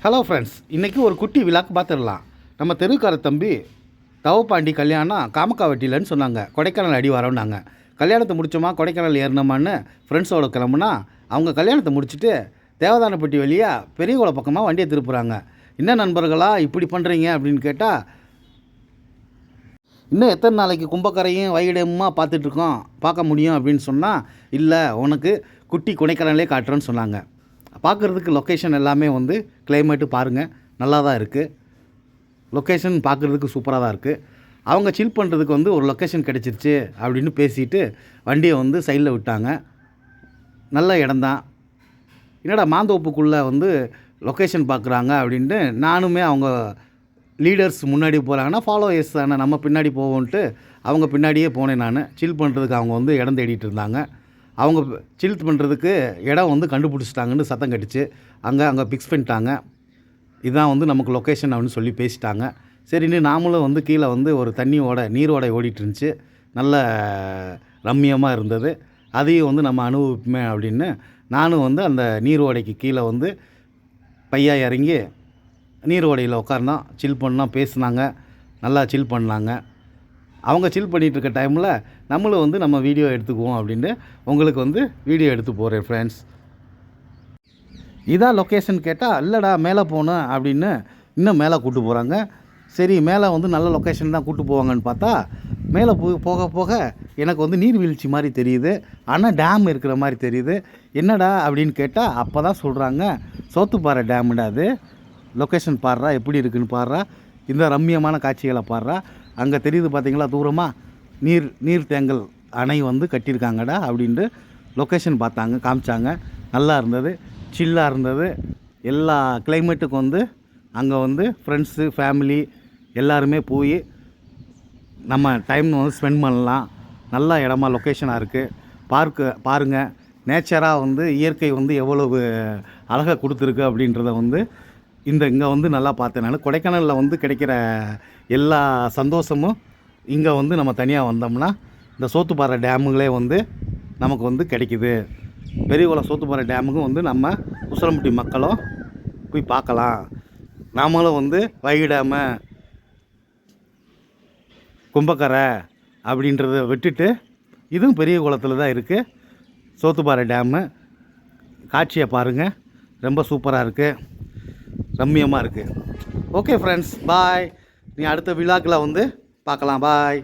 Hello friends, இன்றைக்கி ஒரு குட்டி விழாக்கு பார்த்துடலாம். நம்ம தெருக்கார தம்பி தவப்பாண்டி கல்யாணம் காமக்காவட்டிலன்னு சொன்னாங்க. கொடைக்கானல் அடி வரோன்னாங்க. கல்யாணத்தை முடித்தோமா கொடைக்கானல் ஏறினோமான்னு ஃப்ரெண்ட்ஸோட கிளம்புனா அவங்க கல்யாணத்தை முடிச்சுட்டு தேவதானப்பட்டி வழியாக பெரியகுள பக்கமாக வண்டியை திருப்புறாங்க. என்ன நண்பர்களா இப்படி பண்ணுறீங்க அப்படின்னு கேட்டால், இன்னும் எத்தனை நாளைக்கு கும்பக்கரையும் வைகடமுமா பார்த்துட்ருக்கோம், பார்க்க முடியும் அப்படின்னு சொன்னால், இல்லை உனக்கு குட்டி கொடைக்கானலே காட்டுறேன்னு சொன்னாங்க. பார்க்குறதுக்கு லொக்கேஷன் எல்லாமே வந்து கிளைமேட்டு பாருங்கள், நல்லா தான் இருக்குது. லொக்கேஷன் பார்க்குறதுக்கு சூப்பராக தான் இருக்குது. அவங்க சில் பண்ணுறதுக்கு வந்து ஒரு லொக்கேஷன் கிடச்சிருச்சு அப்படின்னு பேசிட்டு வண்டியை வந்து சைடில் விட்டாங்க. நல்ல இடம்தான். என்னடா மாந்தோப்புக்குள்ளே வந்து லொக்கேஷன் பார்க்குறாங்க அப்படின்ட்டு நானுமே அவங்க லீடர்ஸ் முன்னாடி போகிறாங்கன்னா ஃபாலோயர்ஸ் தானே நம்ம பின்னாடி போவோன்ட்டு அவங்க பின்னாடியே போனேன். நான் சில் பண்ணுறதுக்கு அவங்க வந்து இடம் தேடிட்டு இருந்தாங்க. அவங்க சில் பண்ணுறதுக்கு இடம் வந்து கண்டுபிடிச்சிட்டாங்கன்னு சத்தம் கட்டுச்சு. அங்கே ஃபிக்ஸ் பண்ணிட்டாங்க. இதுதான் வந்து நமக்கு லொக்கேஷன் அப்படின்னு சொல்லி பேசிட்டாங்க. சரின்னு நாமளும் வந்து கீழே வந்து ஒரு நீரோடை ஓடிட்டு இருந்துச்சு. நல்ல ரம்மியமாக இருந்தது. அதையும் வந்து நம்ம அனுபவிப்போமே அப்படின்னு நானும் வந்து அந்த நீரோடைக்கு கீழே வந்து பையா இறங்கி நீரோடையில் உட்கார்ந்தோம். சில் பண்ணோம், பேசுனாங்க, நல்லா சில் பண்ணாங்க. அவங்க சில் பண்ணிகிட்ருக்க டைமில் நம்மளும் வந்து நம்ம வீடியோ எடுத்துக்குவோம் அப்படின்ட்டு உங்களுக்கு வந்து வீடியோ எடுத்து போகிறேன் ஃப்ரெண்ட்ஸ். இதான் லொக்கேஷன் கேட்டால், இல்லைடா மேலே போகணும் அப்படின்னு இன்னும் மேலே கூப்பிட்டு போகிறாங்க. சரி, மேலே வந்து நல்ல லொக்கேஷன் தான் கூப்பிட்டு போவாங்கன்னு பார்த்தா, மேலே போக போக எனக்கு வந்து நீர்வீழ்ச்சி மாதிரி தெரியுது. ஆனால் டேம் இருக்கிற மாதிரி தெரியுது. என்னடா அப்படின்னு கேட்டால் அப்போ தான் சொல்கிறாங்க, சோத்துப்பாறை டேமுடா அது. லொக்கேஷன் பாடுறா, எப்படி இருக்குன்னு பாடுறா, இந்த ரம்மியமான காட்சிகளை பாடுறா. அங்கே தெரியுது பார்த்தீங்களா தூரமாக நீர் தேங்கல் அணை வந்து கட்டியிருக்காங்கடா அப்படின்ட்டு லொக்கேஷன் பார்த்தாங்க, காமிச்சாங்க. நல்லா இருந்தது, சில்லாக இருந்தது. எல்லா கிளைமேட்டுக்கும் வந்து அங்கே வந்து ஃப்ரெண்ட்ஸு ஃபேமிலி எல்லாருமே போய் நம்ம டைம் வந்து ஸ்பெண்ட் பண்ணலாம். நல்ல இடமா லொக்கேஷனாக இருக்குது. பாருங்கள், நேச்சராக வந்து இயற்கை வந்து எவ்வளவு அழகாக கொடுத்துருக்கு அப்படின்றத வந்து இங்கே வந்து நல்லா பார்த்தேன். நான் கொடைக்கானலில் வந்து கிடைக்கிற எல்லா சந்தோஷமும் இங்கே வந்து நம்ம தனியாக வந்தோம்னா இந்த சோத்துப்பாறை டேமுகளே வந்து நமக்கு வந்து கிடைக்கிது. பெரியகுளம் சோத்துப்பாறை டேமுக்கும் வந்து நம்ம உசிலம்பட்டி மக்களும் போய் பார்க்கலாம். நாமளும் வந்து வைகை டேமு, கும்பக்கரை அப்படின்றத விட்டுட்டு இதுவும் பெரிய குளத்தில் தான் இருக்குது. சோத்துப்பாறை டேமு காட்சியை பாருங்கள், ரொம்ப சூப்பராக இருக்குது, ரம்மியமாக இருக்குது. ஓகே ஃப்ரெண்ட்ஸ், பாய். நீ அடுத்த விழாக்கில் வந்து பார்க்கலாம். பாய்.